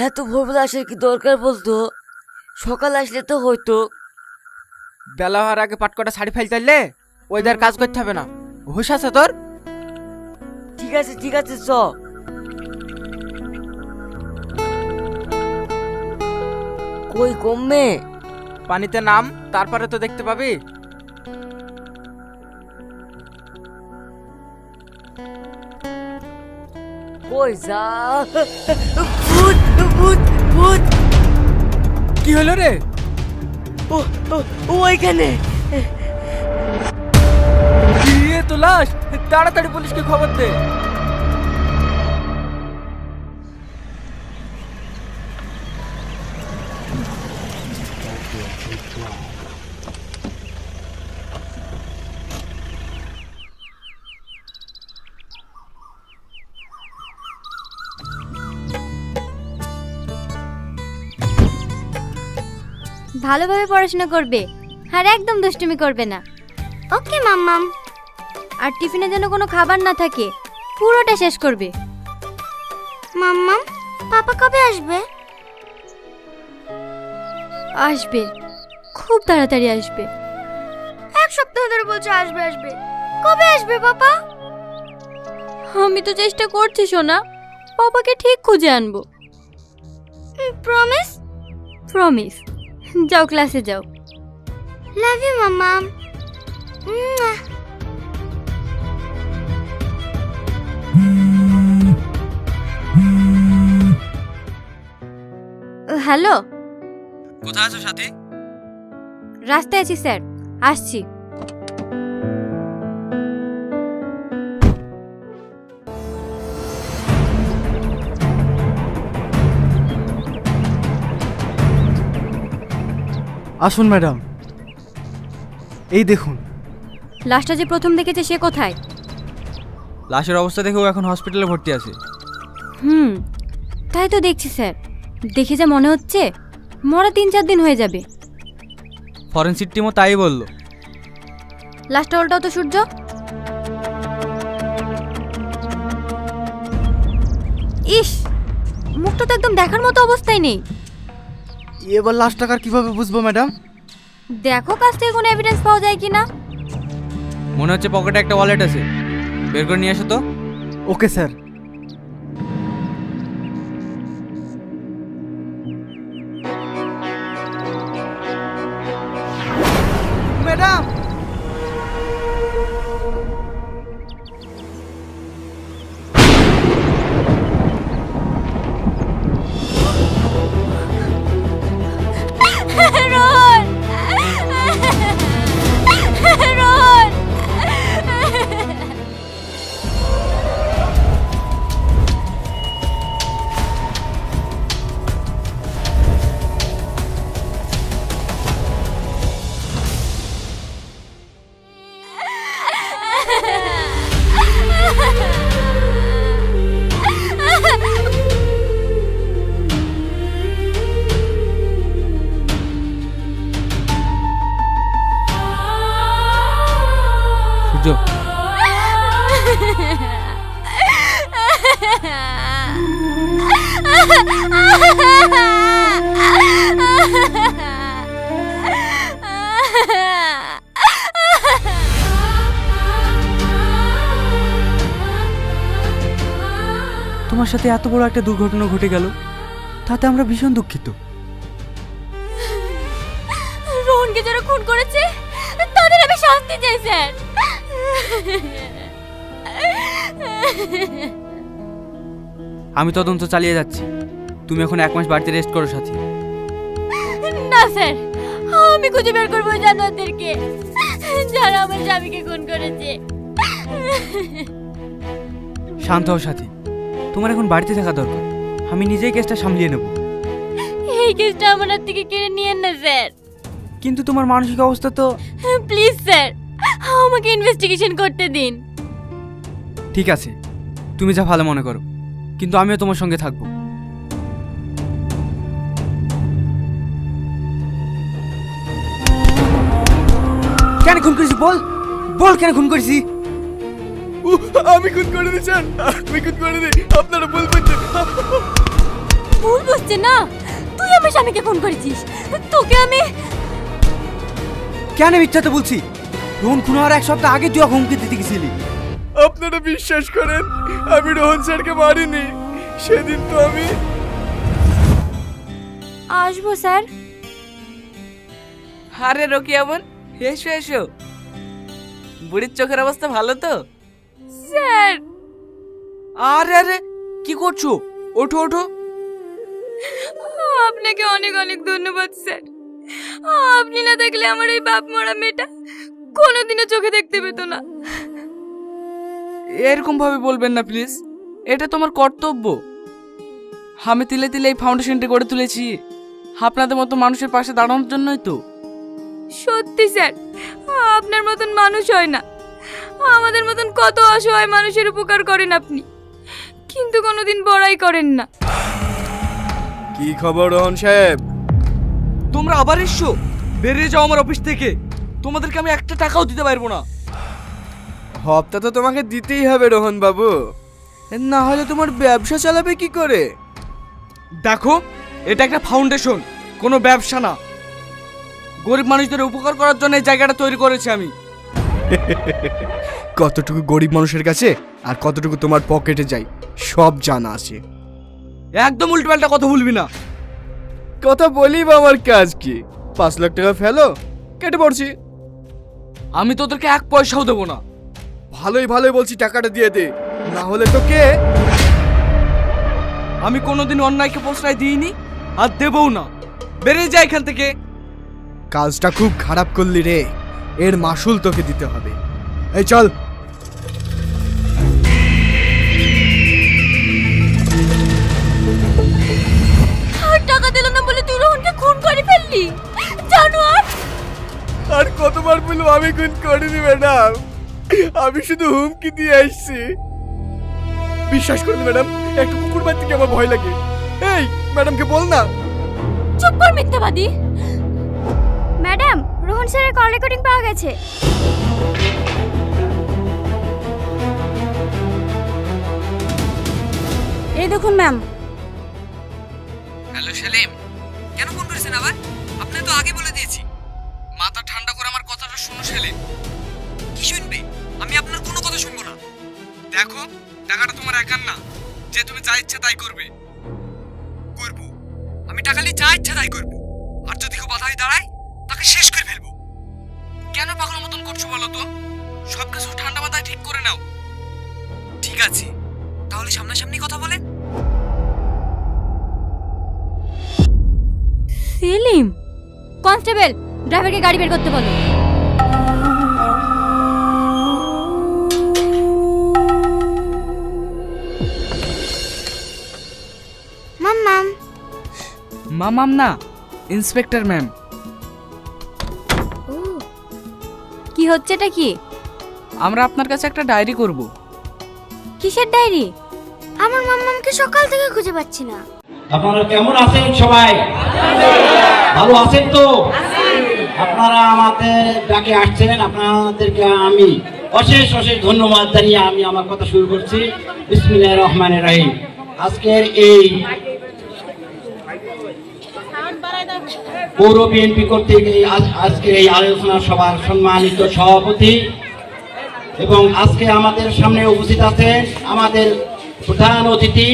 এত ভোরবেলা আসার কি দরকার বলতো? সকাল আসলে তো হয়তো। বেলা হওয়ার আগে পাটকটা শাড়ি ফাইল তাইলে ওইদার কাজ করতে হবে না। হুশ আছে তোর? ঠিক আছে ঠিক আছে, চ। কই কমবে? পানিতে নাম, তারপরে তো দেখতে পাবি। কই যা। ভূত ভূত ভূত। কি হলো রে? ও ও ও ওইখানে। কি তো লাশ? তাড়াতাড়ি পুলিশকে খবর দে। ভালোভাবে পড়াশোনা করবে আর একদম দুষ্টুমি করবে না। ওকে মাম্মাম। আর টিফিনে যেন কোনো খাবার না থাকে, পুরোটা শেষ করবে। মাম্মাম, পাপা কবে আসবে? আসবে, খুব তাড়াতাড়ি আসবে। এক সপ্তাহ ধরে বলছে আসবে আসবে। কবে আসবে পাপা? আমি তো চেষ্টা করছি সোনা, পাপাকে ঠিক খুঁজে আনবো। প্রমিস? প্রমিস। যাও ক্লাসে যাও। লাভ ইউ মাম্মাম। হ্যালো, কোথায় আছো সাথী? রাস্তায় আছি স্যার, আসছি। আসুন ম্যাডাম, এই দেখুন। লাশটা যে প্রথম দেখেছে সে কোথায়? লাশের অবস্থা দেখে ও এখন হসপিটালে ভর্তি আছে। তাই তো দেখছি স্যার। দেখে যা মনে হচ্ছে মরা 3-4 দিন হয়ে যাবে। ফরেনসিক টিমও তাই বললো। লাশটা উল্টাও তো সূর্য। ইস, মুখটা তো একদম দেখার মতো অবস্থায় নেই। এবার লাশ টাকার কিভাবে বুঝবো ম্যাডাম? দেখো কাছ থেকে কোনো এভিডেন্স পাওয়া যায় কিনা। মনে হচ্ছে পকেটে একটা ওয়ালেট আছে, বের করে নিয়ে এসো তো। Okay sir. Madam, Rohan! Rohan! Surya, তোমার সাথে এত বড় একটা দুর্ঘটনা ঘটে গেল, তাতে আমরা ভীষণ দুঃখিত। রোহনকে যারা খুন করেছে তাদের আমি শাস্তি চাই স্যার। আমি তদন্ত চালিয়ে যাচ্ছি। তুমি এখন 1 মাস বাড়িতে রেস্ট করো সাথী। না স্যার, আমি খুঁজে বের করবো জানোয়ারদেরকে যারা আমার স্বামীকে খুন করেছে। শান্ত হও সাথী, তোমার এখন বাড়িতে থাকা দরকার। আমি নিজেই কেসটা সামলিয়ে নেব। এই কেসটা আমার হাত থেকে কেড়ে নিয়েন না স্যার। কিন্তু তোমার মানসিক অবস্থা তো। প্লিজ স্যার, আমাকে ইনভেস্টিগেশন করতে দিন। ঠিক আছে, তুমি যা ভালো মনে করো, কিন্তু আমিও তোমার সঙ্গে থাকবো। কেন খুন করেছি বল, বল কেন খুন করেছি? আমি খুন করে দিই স্যার, আমি খুন করে দিই। আপনারা বলবেন ভুল বুঝছে না, তুই আমার স্বামীকে ফোন করেছিস। তোকে আমি কেন মিথ্যা তো বলছি? রোহন খুন হওয়ার 1 সপ্তাহ আগে তুই ওকে হুমকি দিতে গেছিলি। আপনারা বিশ্বাস করেন, আমি রোহন স্যারকে মারিনি। সেদিন তো আমি আসবো স্যার। আরে রকিয়া বোন, এসো এসো। বুড়ির চোখের অবস্থা ভালো তো? স্যার আরে আরে কি করছো? ওঠো ওঠো। আপনাকে অনেক অনেক ধন্যবাদ স্যার। আপনি না থাকলে আমার এই বাপ মরা মেয়েটা কোনোদিনও চোখে দেখতে পেত না। এরকম ভাবে বলবেন না প্লিজ, এটা তোমার কর্তব্য। আমি তিলে তিলে এই ফাউন্ডেশনটি গড়ে তুলেছি আপনাদের মতো মানুষের পাশে দাঁড়ানোর জন্যই তো। সত্যি স্যার, আপনার মতন মানুষ হয় না। আমাদের মতন কত অসহায় মানুষের উপকার করেন আপনি, কিন্তু কোনোদিন বড়াই করেন না। কি খবর রোহন সাহেব? তোমরা আবার এসছো? বেরিয়ে যাও আমার অফিস থেকে, তোমাদেরকে আমি 1 টাকাও দিতে পারবো না। হপ্তা তো তোমাকে দিতেই হবে রোহন বাবু, না হলে তোমার ব্যবসা চালাবে কি করে? দেখো, এটা একটা ফাউন্ডেশন, কোনো ব্যবসা না। গরিব মানুষদের উপকার করার জন্য এই জায়গাটা তৈরি করেছি আমি। কতটুকু গরিব মানুষের কাছে আর কতটুকু তোমার পকেটে যায় সব জানা আছে। একদম উল্টোপাল্টা কথা বলবি না। কথা বলি বা আমার কাজ কি? 5 লাখ টাকা ফেলো, কেটে পড়ছি। আমি তোদেরকে 1 পয়সাও দেবো না। ভালোই ভালোই বলছি, টাকাটা দিয়ে দে, না হলে তোকে। আমি কোনোদিন অন্যায়কে প্রশ্রয় দিইনি আর দেবও না। বেরিয়ে যা এখান থেকে। কাজটা খুব খারাপ করলি রে, এর মাসুল তোকে দিতে হবে। এই চল। আর টাকা দিল না বলে তুই রোহনকে খুন করে ফেললি, জানোয়ার। আর কতবার বলবো আমি খুন করিনি ম্যাডাম, আমি শুধু হুমকি দিয়ে আসছি। বিশ্বাস করুন ম্যাডাম, একটু কুকুর বাদ থেকে আমার ভয় লাগে। এই ম্যাডামকে বল না। চুপ কর মিথ্যাবাদী। ম্যাডাম, রোহন স্যারের কল রেকর্ডিং পাওয়া গেছে। এই দেখুন ম্যাম। হ্যালো সেলিম, কেন ফোন করেছেন আবার? আপনি তো আগে বলে দিয়েছি। মাথা ঠান্ডা করে আমার কথাটা শুনো সেলিম। কি শুনবে? আমি আপনার কোনো কথা শুনবো না। দেখো, টাকাটা তোমার একার না যে তুমি যা ইচ্ছা তাই করবে। আমি টাকা নিয়ে যা ইচ্ছা তাই করবো, আর যদি কেউ বাধাই দাঁড়ায় তাকে শেষ করে ফেলবো। কেন পাগলের মতন করছো বলো তো? সব কিছু ঠান্ডা মাথায় ঠিক করে নাও। ঠিক আছে, তাহলে সামনাসামনি কথা বলেন। সেলিম, কনস্টেবল, ড্রাইভারকে গাড়ি বের করতে বলো। মাম্মাম। মামাম না, ইন্সপেক্টর ম্যাম। কি হচ্ছে এটা? কি? আমরা আপনার কাছে একটা ডায়েরি করব। কিসের ডায়েরি? আমার মাম্মামকে সকাল থেকে খুঁজে পাচ্ছি না। আপনারা কেমন আছেন সবাই? ভালো আছেন তো? আপনারা আমাদের ডাকে আসছেন, আপনাদেরকে আমি অশেষ অশেষ ধন্যবাদ জানিয়ে আমি আমার কথা শুরু করছি। বিসমিল্লাহির রহমানির রহিম। আজকের এই পৌর বিএনপি কর্তৃক আজকের এই আলোচনা সভার সম্মানিত সভাপতি এবং আজকে আমাদের সামনে উপস্থিত আছেন আমাদের প্রধান অতিথি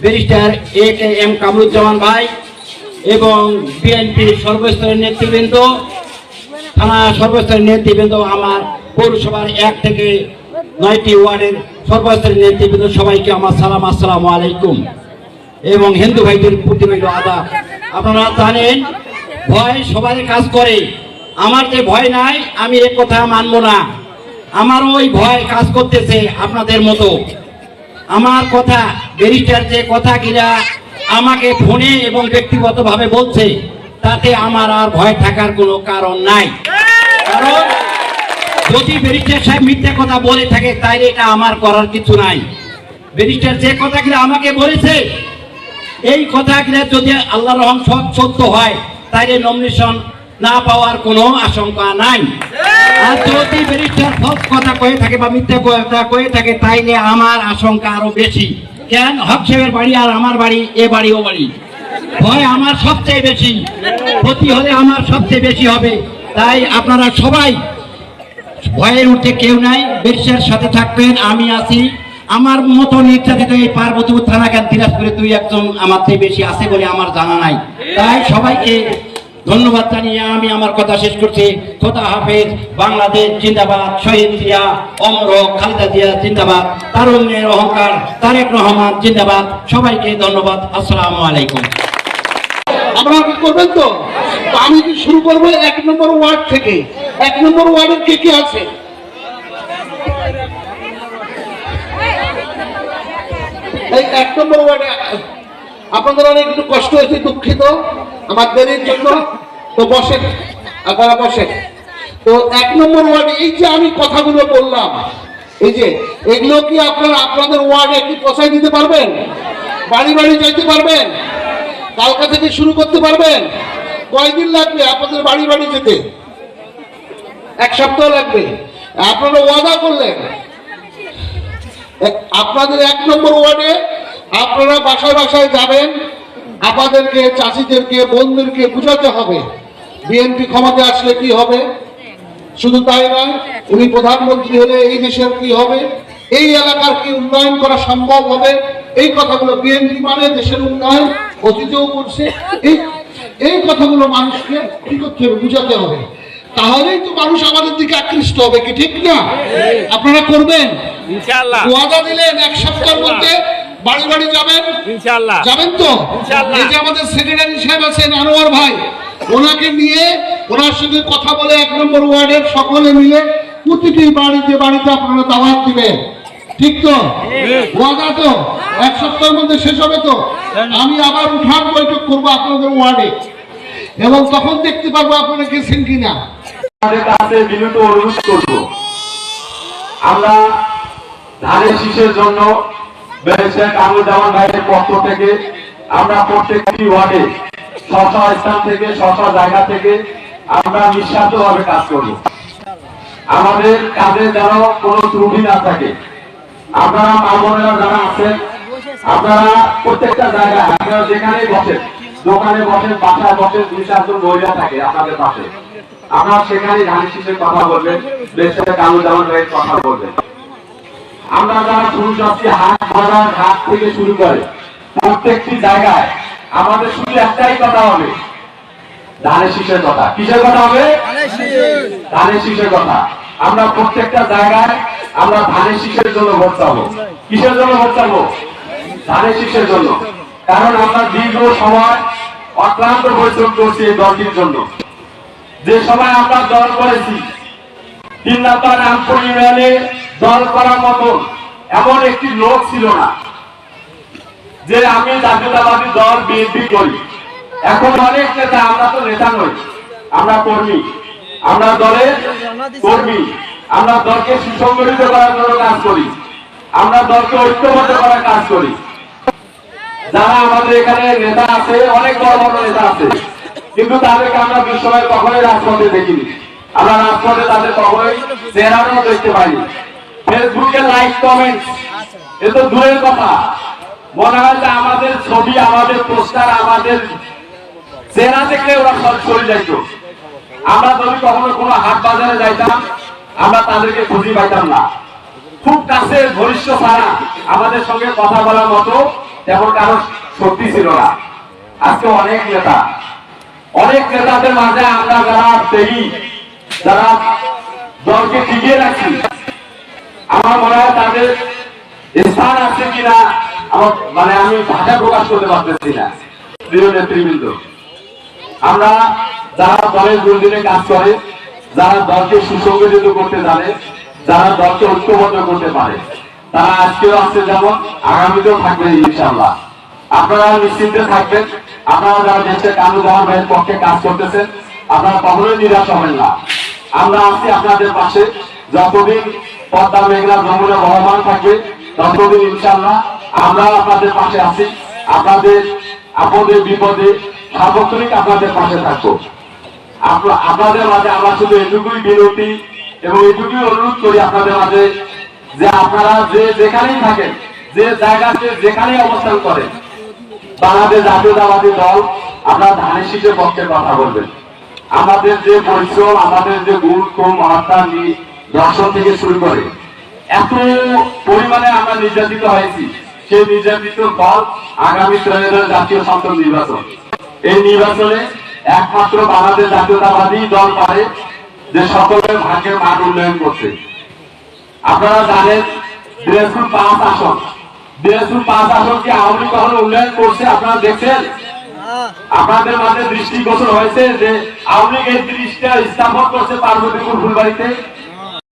ব্যারিস্টার AKM কামরুজ্জামান ভাই এবং বিএনপির সর্বস্তরের নেতৃবৃন্দ, থানা সর্বস্তরের নেতৃবৃন্দ, আমার পৌরসভার 1 থেকে 9টি ওয়ার্ডের সর্বস্তরের নেতৃবৃন্দ, সবাইকে আমার সালাম, আসসালামু আলাইকুম। এবং হিন্দু ভাইদের প্রতি রইল আদাব। আপনারা জানেন ভয় সবাই কাজ করে, আমার যে ভয় নাই আমি এ কথা মানব না। আমারও ওই ভয় কাজ করতেছে আপনাদের মতো। আমার কথা ব্যারিস্টার যে কথা কিনা আমাকে ফোনে এবং ব্যক্তিগতভাবে বলছে, তাতে আমার আর ভয় থাকার কোনো কারণ নাই। কারণ যদি ব্যারিস্টার সাহেব মিথ্যে কথা বলে থাকে তাইলে এটা আমার করার কিছু নাই। ব্যারিস্টার যে কথা কিনা আমাকে বলেছে, এই কথা কিনা যদি আল্লাহর রহম সত্য হয় তাইলে নমিনেশন না পাওয়ার কোনো আশঙ্কা নাই। আর যদি ব্যারিস্টার সব কথা কয়ে থাকে বা মিথ্যা কথা কয়ে থাকে তাইলে আমার আশঙ্কা আরো বেশি। কেন হক সাহেবের বাড়ি আর আমার বাড়ি, এ বাড়ি ও বাড়ি, ভয় আমার সবচেয়ে বেশি, ক্ষতি হলে আমার সবচেয়ে বেশি হবে। তাই আপনারা সবাই ভয়ের উঠে কেউ নাই, বেশ্যার সাথে থাকবেন, আমি আছি। আমার মতো নির্যাতিত এই পার্বতীপুর থানা কেন দিনাজপুরে তুই একজন আমার থেকে বেশি আছে বলে আমার জানা নাই। তাই সবাইকে ধন্যবাদ জানিয়ে আমি আমার কথা শেষ করছি। খোদা হাফেজ। বাংলাদেশ জিন্দাবাদ। শহীদ জিয়া অমর হোক, খালেদা জিয়া জিন্দাবাদ, তারুণ্যের অহংকার তারেক রহমান জিন্দাবাদ। সবাইকে ধন্যবাদ। আসসালামু আলাইকুম। আপনারা কি করবেন তো? তো আমি কি শুরু করবো 1 নম্বর ওয়ার্ড থেকে। 1 নম্বর ওয়ার্ডের কে কে আছে? এই 1 নম্বর ওয়ার্ডে আপনাদের অনেক একটু কষ্ট হয়েছে, দুঃখিত আমার দেরির জন্য। তো বসেন, আপনারা বসেন। তো 1 নম্বর ওয়ার্ডে এই যে আমি কথাগুলো বললাম, এই যে এগুলো কি আপনারা আপনাদের ওয়ার্ডে কি পৌঁছায় দিতে পারবেন? বাড়ি বাড়ি যাইতে পারবেন? কালকা থেকে শুরু করতে পারবেন? কয়দিন লাগবে আপনাদের বাড়ি বাড়ি যেতে? 1 সপ্তাহ লাগবে। আপনারা ওয়াদা করলেন আপনাদের 1 নম্বর ওয়ার্ডে আপনারা বাসায় বাসায় যাবেন, আপনাদেরকে, চাষিদেরকে, বোনদেরকে বুঝাতে হবে বিএনপি ক্ষমতায় আসলে কি হবে। শুধু তাই নয়, উনি প্রধানমন্ত্রী হলে এই দেশের কি হবে, এই এলাকার কি উন্নয়ন করা সম্ভব হবে, এই কথাগুলো বিএনপি মানে দেশের উন্নয়ন অতীতেও করছে। এই কথাগুলো মানুষকে কি করতে হবে, বুঝাতে হবে। তাহলেই তো মানুষ আমাদের দিকে আকৃষ্ট হবে, কি ঠিক না? আপনারা করবেন ইনশাআল্লাহ। ওয়াদা দিলেন 1 সপ্তাহের মধ্যে বাড়ি বাড়ি যাবেন ইনশাআল্লাহ। যাবেন তো? এই যে আমাদের সেক্রেটারি সাহেব আছেন আনোয়ার ভাই, ওনাকে নিয়ে ওনার সঙ্গে কথা বলে 1 নম্বর ওয়ার্ডের সকলে মিলে প্রতিটি বাড়িতে বাড়িতে আপনারা দাওয়াত দিবেন, ঠিক তো? ওয়াদা তো 1 সপ্তাহের মধ্যে শেষ হবে তো? আমি আবার উঠান বৈঠক করবো আপনাদের ওয়ার্ডে, এবং তখন দেখতে পারবো আপনারা গেছেন কিনা। আমাদের কাছে বিনীত অনুরোধ করব, আমরা ধানের শীষের জন্য ব্যারিস্টার কামরুজ্জামান ভাইয়ের পক্ষ থেকে আমরা প্রত্যেকটি ওয়ার্ডে স্ব স্থান থেকে স্ব জায়গা থেকে আমরা নিঃস্বার্থভাবে কাজ করব। আমাদের কাজে যেন কোনো ত্রুটি না থাকে। আপনারা মা বোনেরা যারা আছেন, আপনারা প্রত্যেকটা জায়গায় আপনারা যেখানেই বসেন, দোকানে বসেন, বাসায় বসেন, 2-4 জন মহিলা থাকে আপনাদের পাশে, আপনারা সেখানে ধানের শীষের কথা বলবেন, ব্যারিস্টার কামরুজ্জামান ভাইয়ের কথা বলবেন। আমরা যারা পুরুষ আছি, হাট বাজার ঘাট থেকে শুরু করে প্রত্যেকটি জায়গায় আমাদের শুধু একটাই কথা হবে, ধানের শীষের কথা। কিসের কথা হবে? ধানের শীষের কথা। আমরা প্রত্যেকটা জায়গায় আমরা ধানের শীষের জন্য ভোট চাবো। কিসের জন্য ভোট চাবো? ধানের শীষের জন্য। কারণ আমরা দীর্ঘ সময় অক্লান্ত পরিশ্রম করছি এই দলটির জন্য। যে সময় আমরা দল করেছি, 3 নম্বর রামপুর ইউনিয়নে দল করার মতো এমন একটি লোক ছিল না যে আমি জাতীয়তাবাদী দল বিএনপি করি। এখন অনেক নেতা, আমরা তো নেতা নই, আমরা কর্মী, আমরা দলের কর্মী। আমরা দলকে সুসংগঠিত করার জন্য কাজ করি, আমরা দলকে ঐক্যবদ্ধ করার কাজ করি। যারা আমাদের এখানে নেতা আছে, অনেক বড় বড় নেতা আছে, কিন্তু তাদেরকে আমরা দুঃসময় কখনোই রাজপথে দেখিনি। আমরা রাজপথে তাদের কখনোই চেহারাও দেখতে পাইনি। ফেসবুকে লাইক কমেন্ট এ তো দূরের কথা, মনে হয় যে আমাদের ছবি, আমাদের পোস্টার, আমাদের চেহারা দেখলে ওরা সব সরে যাইত। আমরা যদি কখনো কোনো হাট বাজারে যাইতাম, আমরা তাদেরকে খুঁজে পাইতাম না। খুব কাছের ঘনিষ্ঠ ছাড়া আমাদের সঙ্গে কথা বলার মতো তেমন কারো শক্তি ছিল না। আজকে অনেক নেতাদের মাঝে আমরা যারা দেখি, যারা দলকে টিকিয়ে রাখছি, আমার মনে হয় তাদের স্থান আছে কিনা মানে আমি ভাষা প্রকাশ করতে পারতেছি না। প্রিয় নেতৃবৃন্দ, আমরা যারা দলের দুর্দিনে কাজ করে, যারা দলকে সুসংগঠিত করতে জানে, যারা দলকে ঐক্যবদ্ধ করতে পারে, তারা আজকেও আছে, যেমন আগামীতেও থাকবে ইনশাআল্লাহ। আপনারা নিশ্চিন্তে থাকবেন। আপনারা যারা দেশের কামরুজ্জামান ভাইয়ের পক্ষে কাজ করতেছেন, আপনারা কখনোই নিরাশ হবেন না। আমরা আছি আপনাদের পাশে। যতদিন পদ্মা, মেঘনা, যমুনা বহমান থাকবে, ততদিন ইনশাআল্লাহ আমরা আপনাদের পাশে আছি। আপনাদের আপদে বিপদে সার্বক্ষণিক আপনাদের পাশে থাকবো। আপনাদের মাঝে আমরা শুধু এটুকুই বিনতি এবং এটুকুই অনুরোধ করি আপনাদের মাঝে, যে আপনারা যে যেখানেই থাকেন, যে জায়গাতে যেখানে অবস্থান করে বাংলাদেশ জাতীয়তাবাদী দল আপনারা ধানের শীষের পক্ষে কথা বলবেন। আমাদের যে পরিশ্রম, আমাদের যে গুরুত্ব মহাত্মা দর্শন থেকে শুরু করে এত পরিমাণে আমরা নির্যাতিত হয়েছি, সেই নির্যাতিত দল আগামী 2023 জাতীয় সংসদ নির্বাচন, এই নির্বাচনে একমাত্র বাংলাদেশ জাতীয়তাবাদী দল পারে যে সকলের ভাগ্যের মান উন্নয়ন করছে। আপনারা জানেন দিনাজপুর 5 আসন, দিনাজপুর 5 আসন কি আওয়ামী লীগ কখনো উন্নয়ন করছে? আপনারা দেখছেন? আপনাদের মাঝে দৃষ্টিগোচর হয়েছে যে আওয়ামী লীগ এই 30টা স্থাপন করছে পার্বতীপুর ফুলবাড়িতে?